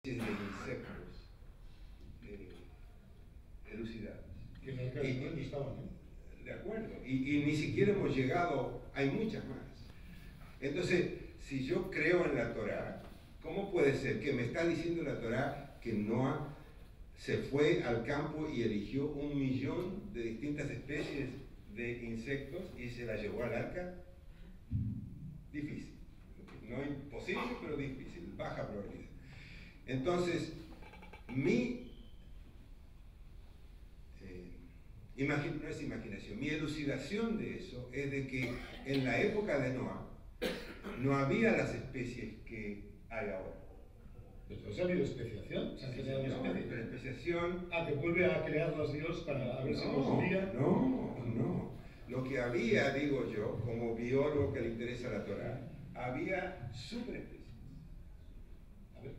de insectos elucidados. Que en el caso no estaban, ¿eh? De acuerdo, y ni siquiera hemos llegado, hay muchas más. Entonces, si yo creo en la Torá, ¿cómo puede ser que me está diciendo la Torá que Noah se fue al campo y eligió 1.000.000 de distintas especies de insectos y se las llevó al arca? Difícil. No imposible, pero difícil, baja probabilidad. Entonces, no es imaginación, mi elucidación de eso es de que en la época de Noah no había las especies que hay ahora. Entonces ha habido especiación, se han creado especies. Pero especiación... que vuelve a crearlos Dios para ver si podría... No. Lo que había, digo yo, como biólogo que le interesa la Torá, había superespecies.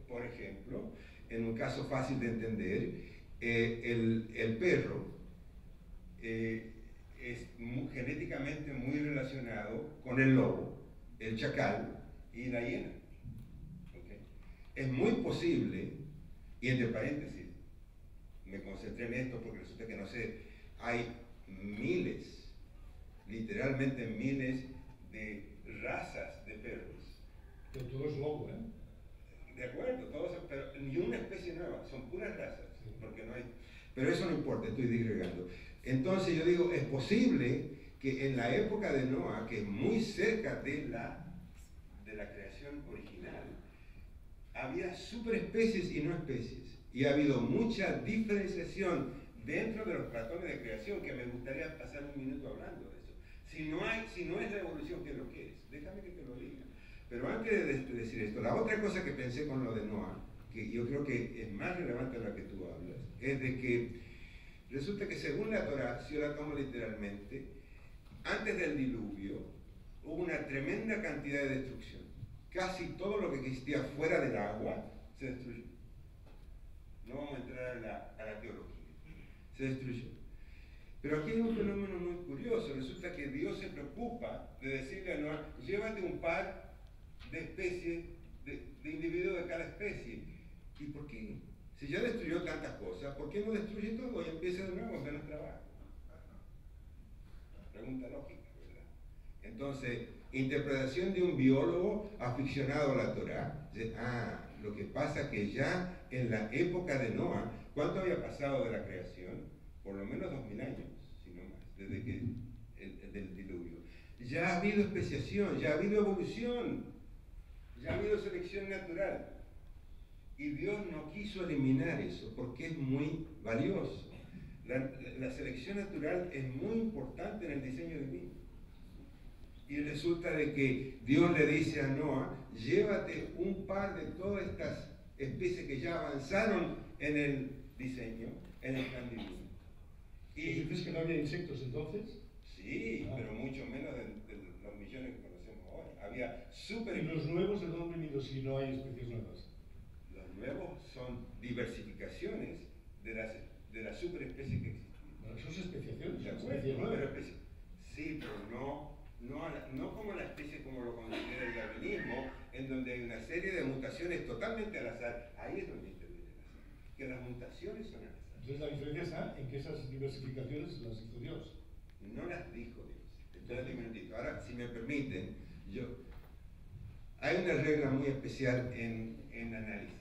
Por ejemplo, en un caso fácil de entender, el perro es genéticamente muy relacionado con el lobo, el chacal y la hiena. ¿Okay? Es muy posible, y entre paréntesis, me concentré en esto porque resulta que no sé, hay miles, literalmente miles de razas de perros. Pero todo es lobo, ¿eh? De acuerdo, pero ni una especie nueva, son puras razas, porque no hay... Pero eso no importa, estoy digregando. Entonces yo digo, es posible que en la época de Noah, que es muy cerca de la creación original, había superespecies y no especies. Y ha habido mucha diferenciación dentro de los patrones de creación, que me gustaría pasar un minuto hablando de eso. Si no es la evolución, ¿qué es lo que es? Déjame que te lo diga. Pero antes de decir esto, la otra cosa que pensé con lo de Noah, que yo creo que es más relevante a la que tú hablas, es de que resulta que según la Torá, si yo la tomo literalmente, antes del diluvio hubo una tremenda cantidad de destrucción. Casi todo lo que existía fuera del agua se destruyó. No vamos a entrar a la teología. Se destruyó. Pero aquí hay un fenómeno muy curioso. Resulta que Dios se preocupa de decirle a Noah, llévate un par de especies, de individuos de cada especie. ¿Y por qué? Si ya destruyó tantas cosas, ¿por qué no destruye todo y empieza de nuevo, menos trabajo? Pregunta lógica, ¿verdad? Entonces, interpretación de un biólogo aficionado a la Torá. Lo que pasa es que ya en la época de Noah, ¿cuánto había pasado de la creación? Por lo menos 2000 años, si no más, desde que del diluvio. Ya ha habido especiación, ya ha habido evolución, ya ha habido selección natural. Y Dios no quiso eliminar eso porque es muy valioso. La selección natural es muy importante en el diseño divino. Y resulta de que Dios le dice a Noah, llévate un par de todas estas especies que ya avanzaron en el diseño, en el plan divino. ¿Y crees que no había insectos entonces? Sí, pero mucho menos de los millones que conocemos ahora. Había ¿Y los nuevos de dónde han venido si no hay especies nuevas? Los nuevos son diversificaciones de las superespecies que existen. Bueno, eso es especiación, ¿De acuerdo? Sí, pero no como la especie como lo considera el darwinismo, en donde hay una serie de mutaciones totalmente al azar. Ahí es donde interviene el azar, que las mutaciones son al azar. Entonces la diferencia está en que esas diversificaciones las hizo Dios. No las dijo Dios. Entonces, un momentito. Ahora, si me permiten, hay una regla muy especial en análisis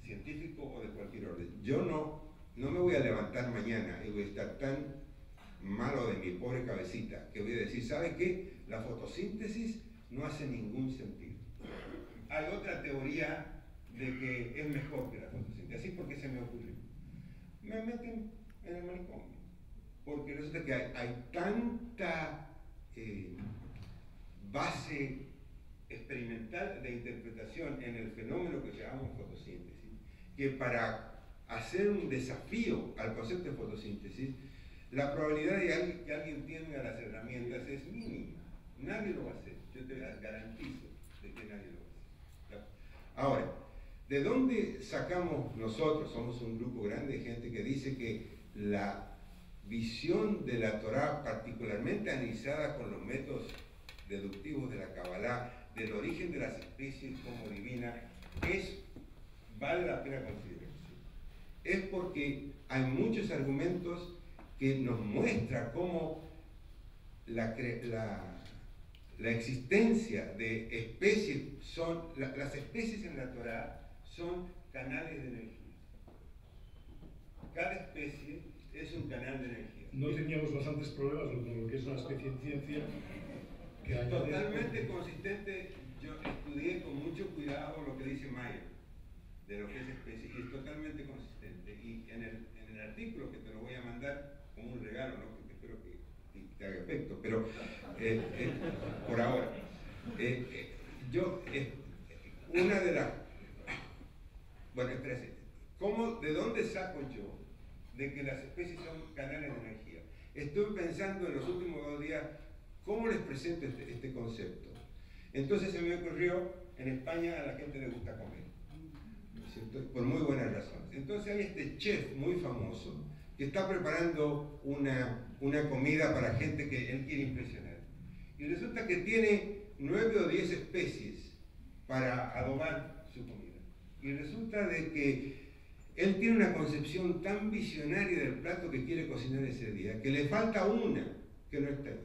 científico o de cualquier orden. Yo no me voy a levantar mañana y voy a estar tan malo de mi pobre cabecita que voy a decir, ¿sabe qué? La fotosíntesis no hace ningún sentido. Hay otra teoría de que es mejor que la fotosíntesis. Así porque se me ocurrió. Me meten en el manicomio. Porque resulta que hay tanta base experimental de interpretación en el fenómeno que llamamos fotosíntesis, que para hacer un desafío al concepto de fotosíntesis, la probabilidad de que alguien tenga las herramientas es mínima. Nadie lo va a hacer. Yo te garantizo de que nadie lo va a hacer. Ahora, ¿de dónde sacamos nosotros? Somos un grupo grande de gente que dice que la visión de la Torá, particularmente analizada con los métodos deductivos de la Kabbalah, del origen de las especies como divina, es vale la pena considerarse, es porque hay muchos argumentos que nos muestran cómo la existencia de especies las especies en la Torá son canales de energía. Cada especie es un canal de energía. No teníamos bastantes problemas con lo que es una especie en ciencia que es totalmente consistente. Yo estudié con mucho cuidado lo que dice Mayer de lo que es especie y es totalmente consistente. Y en el artículo que te lo voy a mandar como un regalo, ¿no? Porque espero que te haga efecto, pero por ahora. Una de las... Bueno, espérate. ¿De dónde saco yo de que las especies son canales de energía? Estuve pensando en los últimos 2 días cómo les presento este concepto. Entonces se me ocurrió, en España a la gente le gusta comer, ¿no es cierto? Por muy buenas razones. Entonces hay este chef muy famoso que está preparando una comida para gente que él quiere impresionar. Y resulta que tiene 9 o 10 especies para adobar su comida. Y resulta de que él tiene una concepción tan visionaria del plato que quiere cocinar ese día, que le falta una que no está ahí.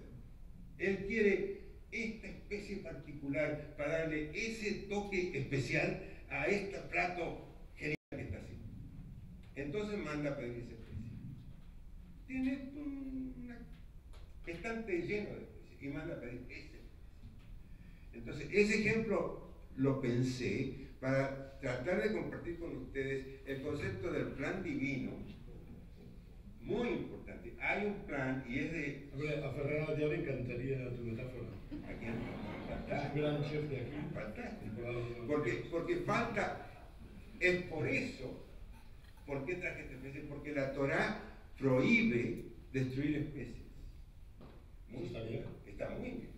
Él quiere esta especie particular para darle ese toque especial a este plato genial que está haciendo. Entonces manda a pedir esa especie. Tiene un estante lleno de especies y manda a pedir esa especie. Entonces, ese ejemplo lo pensé para tratar de compartir con ustedes el concepto del plan divino, muy importante. Hay un plan y es de... A Ferran ya le encantaría tu metáfora. Aquí, Es un gran chef de aquí. Fantástico. Porque falta... Es por eso, ¿por qué traje esta especie? Porque la Torá prohíbe destruir especies. Está bien. Está muy bien.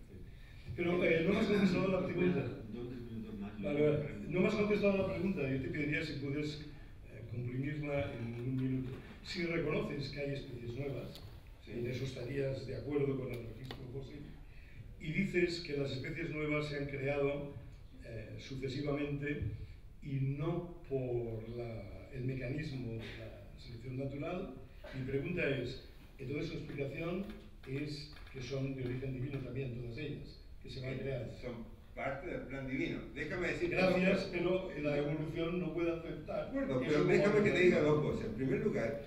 Pero no me has contestado la pregunta. Vale, no me has contestado la pregunta. Yo te pediría si puedes comprimirla en 1 minuto. Si reconoces que hay especies nuevas, sí, en eso estarías de acuerdo con el registro fósil, y dices que las especies nuevas se han creado sucesivamente y no por el mecanismo de la selección natural. Mi pregunta es, entonces su explicación es que son de origen divino también, todas ellas, que se van creando. Son parte del plan divino. Déjame decir... Gracias, pero la evolución no puede aceptar. De acuerdo, pero déjame que te diga 2 cosas. En primer lugar,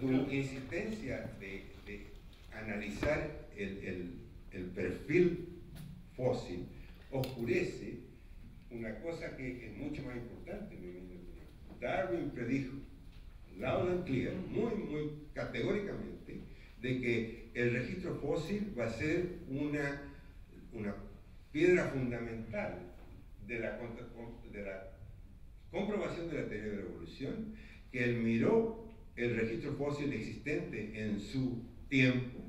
tu insistencia de analizar el perfil fósil oscurece una cosa que es mucho más importante. Darwin predijo loud and clear, muy categóricamente, de que el registro fósil va a ser una piedra fundamental de la comprobación de la teoría de la evolución, que él miró el registro fósil existente en su tiempo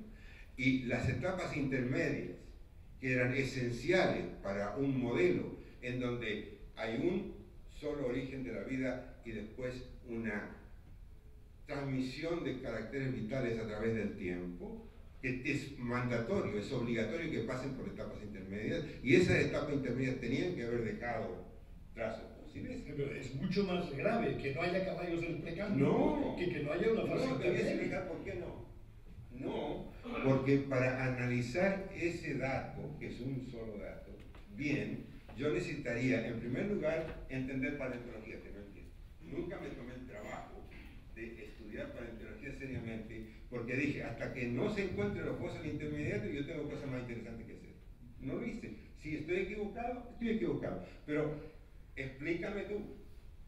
y las etapas intermedias que eran esenciales para un modelo en donde hay un solo origen de la vida y después una transmisión de caracteres vitales a través del tiempo, que es mandatorio, es obligatorio que pasen por etapas intermedias, y esas etapas intermedias tenían que haber dejado trazos fósiles. Pero es mucho más grave que no haya caballos del Precámbrico, no, que no haya una fase intermedia. No, te voy a explicar por qué no. No, porque para analizar ese dato, que es un solo dato, bien, yo necesitaría, en primer lugar, entender paleontología, que no entiendo. Nunca me tomé el trabajo de estudiar paleontología seriamente, porque dije, hasta que no se encuentren los fósiles intermediarios, yo tengo cosas más interesantes que hacer. No lo hice. Si estoy equivocado, estoy equivocado. Pero explícame tú.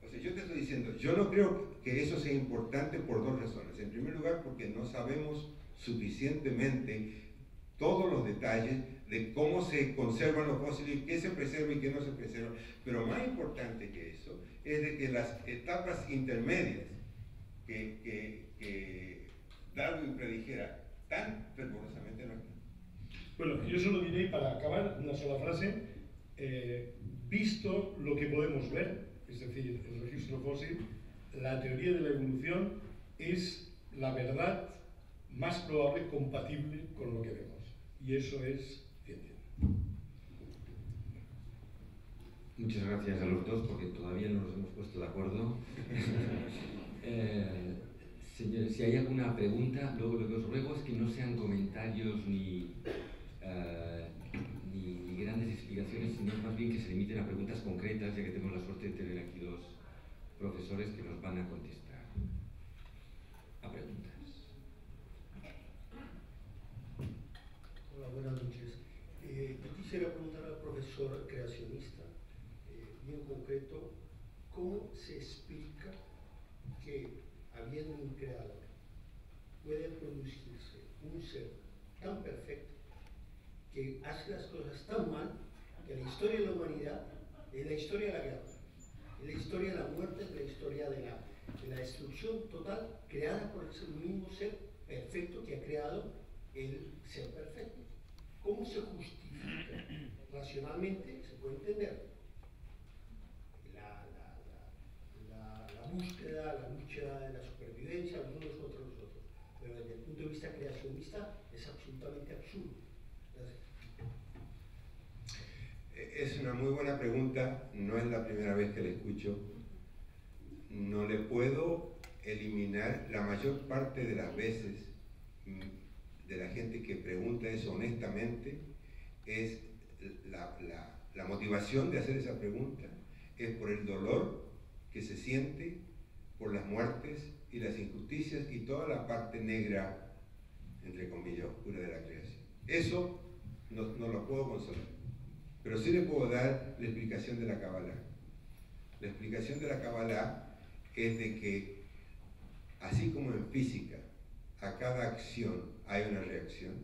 O sea, yo te estoy diciendo, yo no creo que eso sea importante por 2 razones. En primer lugar, porque no sabemos suficientemente todos los detalles de cómo se conservan los fósiles, qué se preserva y qué no se preserva. Pero más importante que eso es de que las etapas intermedias que Darwin predijera tan fervorosamente no están. Bueno, yo solo diré, para acabar, una sola frase. Visto lo que podemos ver, es decir, el registro fósil, la teoría de la evolución es la verdad más probable compatible con lo que vemos. Y eso es ciencia. Muchas gracias a los dos, porque todavía no nos hemos puesto de acuerdo. Señores, si hay alguna pregunta, luego lo que os ruego es que no sean comentarios ni grandes explicaciones, sino más bien que se limiten a preguntas concretas, ya que tenemos la suerte de tener aquí dos profesores que nos van a contestar a preguntas. Hola, buenas noches. Yo quisiera preguntar al profesor creacionista, bien concreto, ¿cómo se explica que, habiendo un creador, puede producirse un ser tan perfecto que hace las cosas tan mal que la historia de la humanidad es la historia de la guerra, es la historia de la muerte, es la historia de la destrucción total creada por ese mismo ser perfecto que ha creado el ser perfecto? ¿Cómo se justifica? Racionalmente se puede entender la búsqueda, la lucha de la supervivencia, los unos contra los otros, pero desde el punto de vista creacionista es absolutamente absurdo. Gracias. Es una muy buena pregunta, no es la primera vez que la escucho. No le puedo eliminar la mayor parte de las veces de la gente que pregunta eso honestamente, es la motivación de hacer esa pregunta es por el dolor que se siente por las muertes y las injusticias y toda la parte negra, entre comillas, oscura de la creación. Eso no lo puedo consolar, pero sí le puedo dar la explicación de la Kabbalah. La explicación de la Kabbalah es de que, así como en física, a cada acción hay una reacción,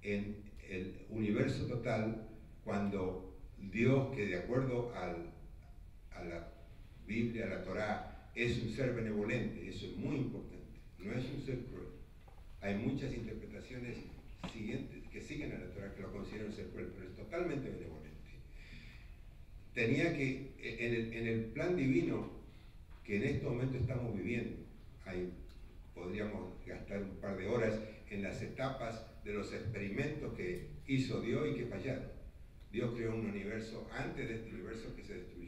en el universo total, cuando Dios, que de acuerdo a la Biblia, a la Torá, es un ser benevolente, eso es muy importante, no es un ser cruel. Hay muchas interpretaciones siguientes que siguen a la Torá que lo consideran un ser cruel, pero es totalmente benevolente. Tenía que, en el plan divino que en este momento estamos viviendo, podríamos gastar un par de horas en las etapas de los experimentos que hizo Dios y que fallaron. Dios creó un universo antes de este universo que se destruyó.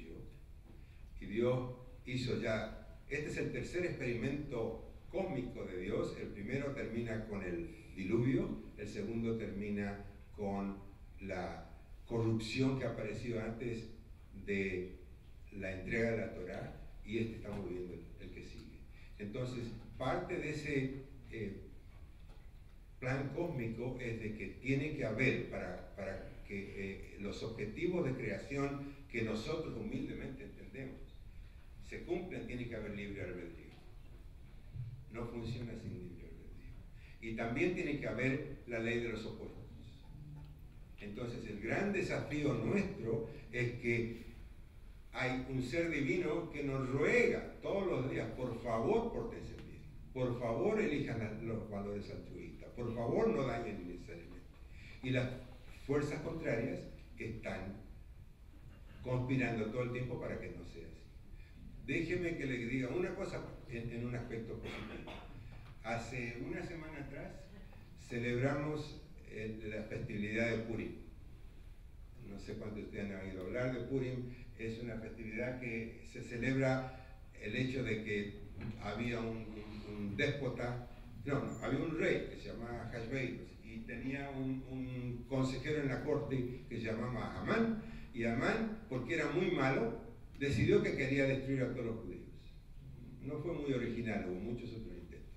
Y Dios hizo ya, este es el tercer experimento cósmico de Dios. El primero termina con el diluvio, el segundo termina con la corrupción que apareció antes de la entrega de la Torá, y este estamos viviendo el que sigue. Entonces, parte de ese plan cósmico es de que tiene que haber, para que los objetivos de creación que nosotros humildemente entendemos se cumplan, tiene que haber libre albedrío. No funciona sin libre albedrío. Y también tiene que haber la ley de los opuestos. Entonces, el gran desafío nuestro es que hay un ser divino que nos ruega todos los días: por favor, pórtense bien, por favor, elijan los valores altruistas, por favor, no dañen innecesariamente. Y las fuerzas contrarias están conspirando todo el tiempo para que no sea así. Déjeme que le diga una cosa en un aspecto positivo. Hace una semana atrás celebramos la festividad de Purim. No sé cuántos de ustedes han oído hablar de Purim. Es una festividad que se celebra el hecho de que había un déspota, había un rey que se llamaba Hashverosh y tenía un consejero en la corte que se llamaba Amán, y Amán, porque era muy malo, decidió que quería destruir a todos los judíos. No fue muy original, hubo muchos otros intentos.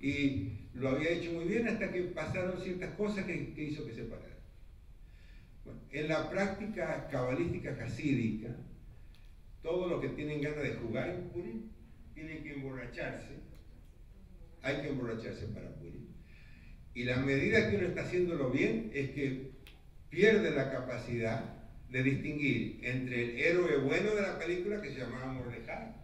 Y lo había hecho muy bien hasta que pasaron ciertas cosas que hizo que se parara. Bueno, en la práctica cabalística jasídica, todos los que tienen ganas de jugar en Purim tienen que emborracharse. Hay que emborracharse para Purim. Y la medida que uno está haciéndolo bien es que pierde la capacidad de distinguir entre el héroe bueno de la película, que se llamaba Mordecai,